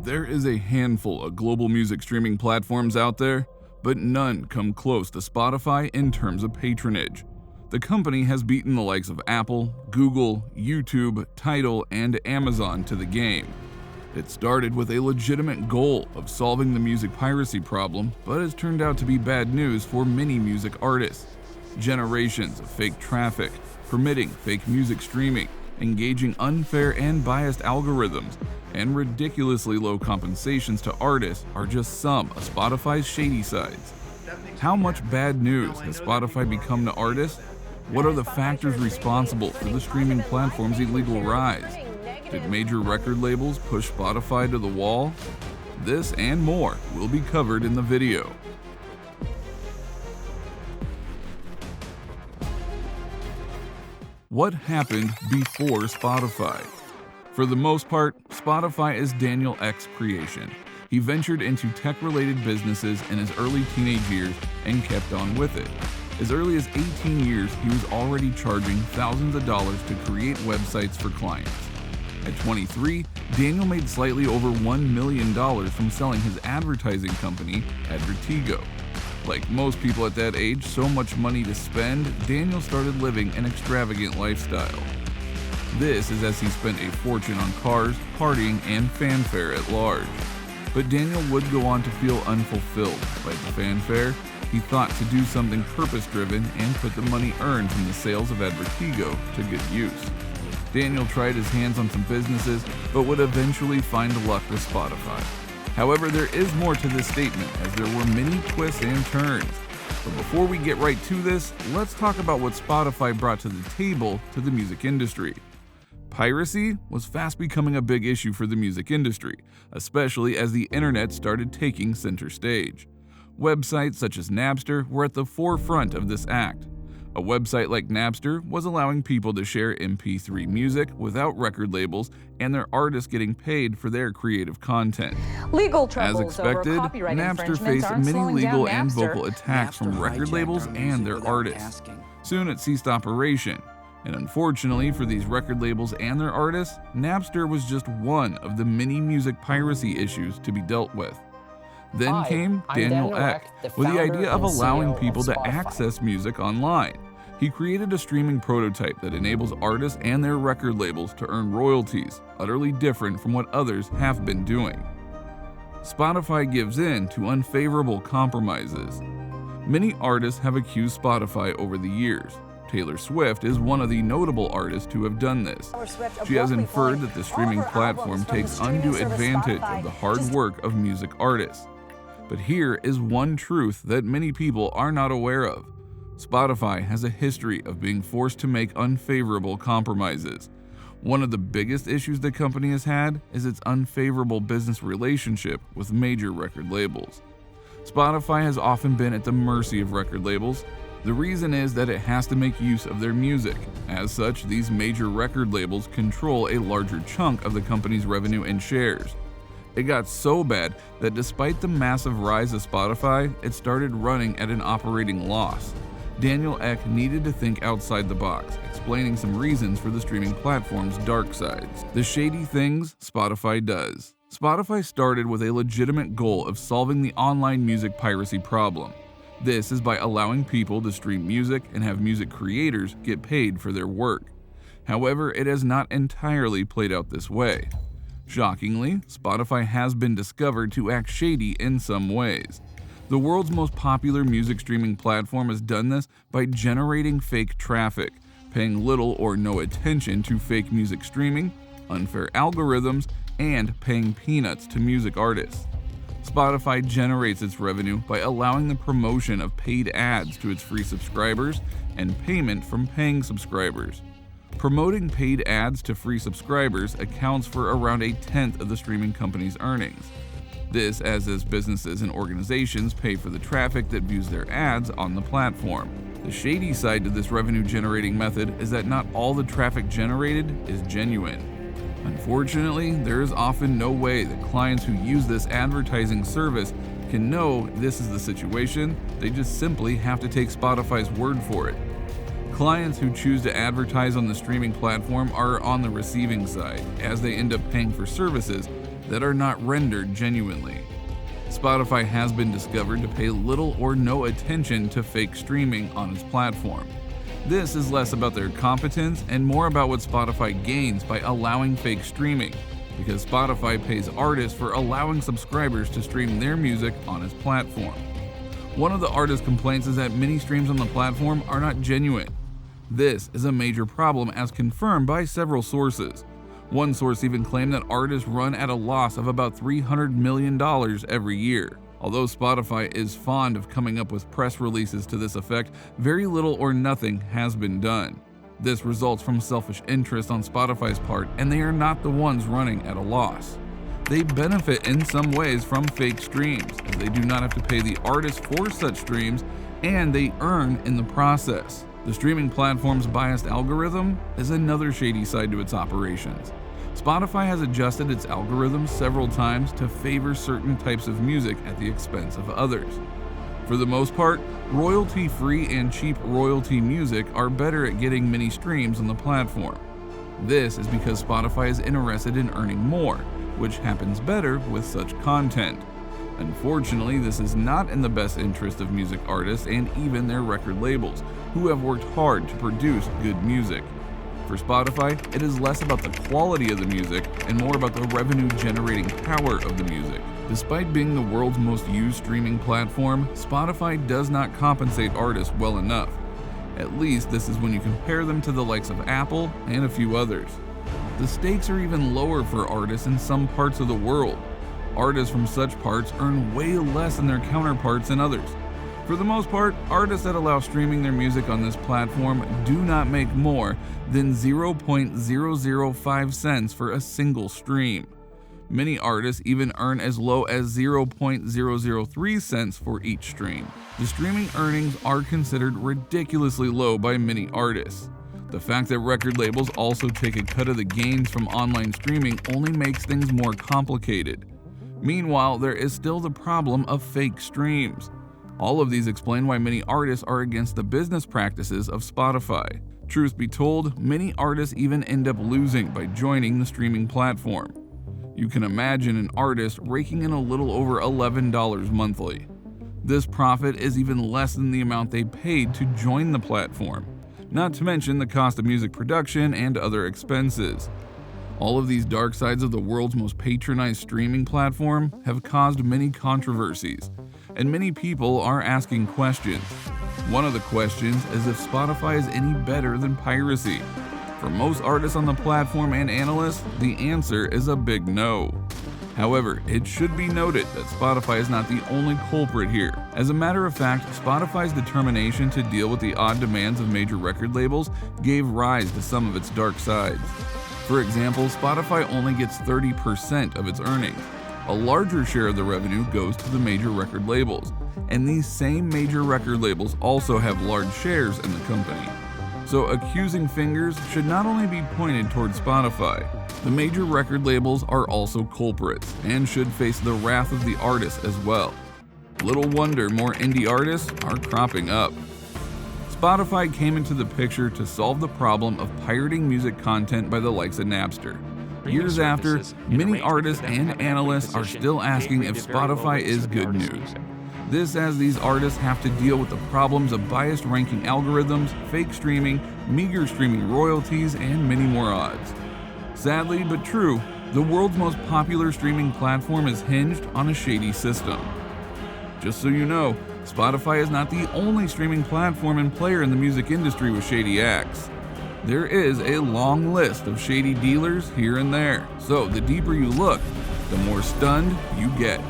There is a handful of global music streaming platforms out there, but none come close to Spotify in terms of patronage. The company has beaten the likes of Apple, Google, YouTube, Tidal, and Amazon to the game. It started with a legitimate goal of solving the music piracy problem, but has turned out to be bad news for many music artists. Generations of fake traffic, permitting fake music streaming, engaging unfair and biased algorithms, and ridiculously low compensations to artists are just some of Spotify's shady sides. How much bad news has Spotify become to artists? What are the factors responsible for the streaming platform's illegal rise? Did major record labels push Spotify to the wall? This and more will be covered in the video. What happened before Spotify? For the most part, Spotify is Daniel Ek's creation. He ventured into tech-related businesses in his early teenage years and kept on with it. As early as 18 years, he was already charging thousands of dollars to create websites for clients. At 23, Daniel made slightly over $1 million from selling his advertising company, Advertigo. Like most people at that age, so much money to spend, Daniel started living an extravagant lifestyle. This is as he spent a fortune on cars, partying, and fanfare at large. But Daniel would go on to feel unfulfilled by the fanfare. He thought to do something purpose-driven and put the money earned from the sales of Advertigo to good use. Daniel tried his hands on some businesses, but would eventually find luck with Spotify. However, there is more to this statement, as there were many twists and turns. But before we get right to this, let's talk about what Spotify brought to the table to the music industry. Piracy was fast becoming a big issue for the music industry, especially as the internet started taking center stage. Websites such as Napster were at the forefront of this act. A website like Napster was allowing people to share MP3 music without record labels and their artists getting paid for their creative content. Legal As troubles expected, over copyright Napster infringements faced aren't many slowing legal down and Napster. vocal attacks from record labels and their artists. Soon it ceased operation, and unfortunately for these record labels and their artists, Napster was just one of the many music piracy issues to be dealt with. Then Hi, came I'm Daniel Daniel Ek Ek, the with the founder idea of and allowing CEO of people to Spotify. access music online. He created a streaming prototype that enables artists and their record labels to earn royalties, utterly different from what others have been doing. Spotify gives in to unfavorable compromises. Many artists have accused Spotify over the years. Taylor Swift is one of the notable artists to have done this. She has inferred that the streaming platform takes undue advantage of the hard work of music artists. But here is one truth that many people are not aware of. Spotify has a history of being forced to make unfavorable compromises. One of the biggest issues the company has had is its unfavorable business relationship with major record labels. Spotify has often been at the mercy of record labels. The reason is that it has to make use of their music. As such, these major record labels control a larger chunk of the company's revenue and shares. It got so bad that despite the massive rise of Spotify, it started running at an operating loss. Daniel Ek needed to think outside the box, explaining some reasons for the streaming platform's dark sides. The shady things Spotify does. Spotify started with a legitimate goal of solving the online music piracy problem. This is by allowing people to stream music and have music creators get paid for their work. However, it has not entirely played out this way. Shockingly, Spotify has been discovered to act shady in some ways. The world's most popular music streaming platform has done this by generating fake traffic, paying little or no attention to fake music streaming, unfair algorithms, and paying peanuts to music artists. Spotify generates its revenue by allowing the promotion of paid ads to its free subscribers and payment from paying subscribers. Promoting paid ads to free subscribers accounts for around a tenth of the streaming company's earnings. This as businesses and organizations pay for the traffic that views their ads on the platform. The shady side to this revenue-generating method is that not all the traffic generated is genuine. Unfortunately, there is often no way that clients who use this advertising service can know this is the situation. They just simply have to take Spotify's word for it. Clients who choose to advertise on the streaming platform are on the receiving side, as they end up paying for services that are not rendered genuinely. Spotify has been discovered to pay little or no attention to fake streaming on its platform. This is less about their competence and more about what Spotify gains by allowing fake streaming, because Spotify pays artists for allowing subscribers to stream their music on its platform. One of the artist complaints is that many streams on the platform are not genuine. This is a major problem as confirmed by several sources. One source even claimed that artists run at a loss of about $300 million every year. Although Spotify is fond of coming up with press releases to this effect, very little or nothing has been done. This results from selfish interest on Spotify's part, and they are not the ones running at a loss. They benefit in some ways from fake streams, as they do not have to pay the artists for such streams, and they earn in the process. The streaming platform's biased algorithm is another shady side to its operations. Spotify has adjusted its algorithm several times to favor certain types of music at the expense of others. For the most part, royalty-free and cheap royalty music are better at getting many streams on the platform. This is because Spotify is interested in earning more, which happens better with such content. Unfortunately, this is not in the best interest of music artists and even their record labels, who have worked hard to produce good music. For Spotify, it is less about the quality of the music and more about the revenue-generating power of the music. Despite being the world's most used streaming platform, Spotify does not compensate artists well enough. At least this is when you compare them to the likes of Apple and a few others. The stakes are even lower for artists in some parts of the world. Artists from such parts earn way less than their counterparts in others. For the most part, artists that allow streaming their music on this platform do not make more than 0.005 cents for a single stream. Many artists even earn as low as 0.003 cents for each stream. The streaming earnings are considered ridiculously low by many artists. The fact that record labels also take a cut of the gains from online streaming only makes things more complicated. Meanwhile, there is still the problem of fake streams. All of these explain why many artists are against the business practices of Spotify. Truth be told, many artists even end up losing by joining the streaming platform. You can imagine an artist raking in a little over $11 monthly. This profit is even less than the amount they paid to join the platform, not to mention the cost of music production and other expenses. All of these dark sides of the world's most patronized streaming platform have caused many controversies, and many people are asking questions. One of the questions is if Spotify is any better than piracy. For most artists on the platform and analysts, the answer is a big no. However, it should be noted that Spotify is not the only culprit here. As a matter of fact, Spotify's determination to deal with the odd demands of major record labels gave rise to some of its dark sides. For example, Spotify only gets 30% of its earnings. A larger share of the revenue goes to the major record labels, and these same major record labels also have large shares in the company. So accusing fingers should not only be pointed toward Spotify. The major record labels are also culprits and should face the wrath of the artists as well. Little wonder more indie artists are cropping up. Spotify came into the picture to solve the problem of pirating music content by the likes of Napster. Years after, many artists and analysts are still asking if Spotify is good news. This as these artists have to deal with the problems of biased ranking algorithms, fake streaming, meager streaming royalties, and many more odds. Sadly but true, the world's most popular streaming platform is hinged on a shady system. Just so you know, Spotify is not the only streaming platform and player in the music industry with shady acts. There is a long list of shady dealers here and there, so the deeper you look, the more stunned you get.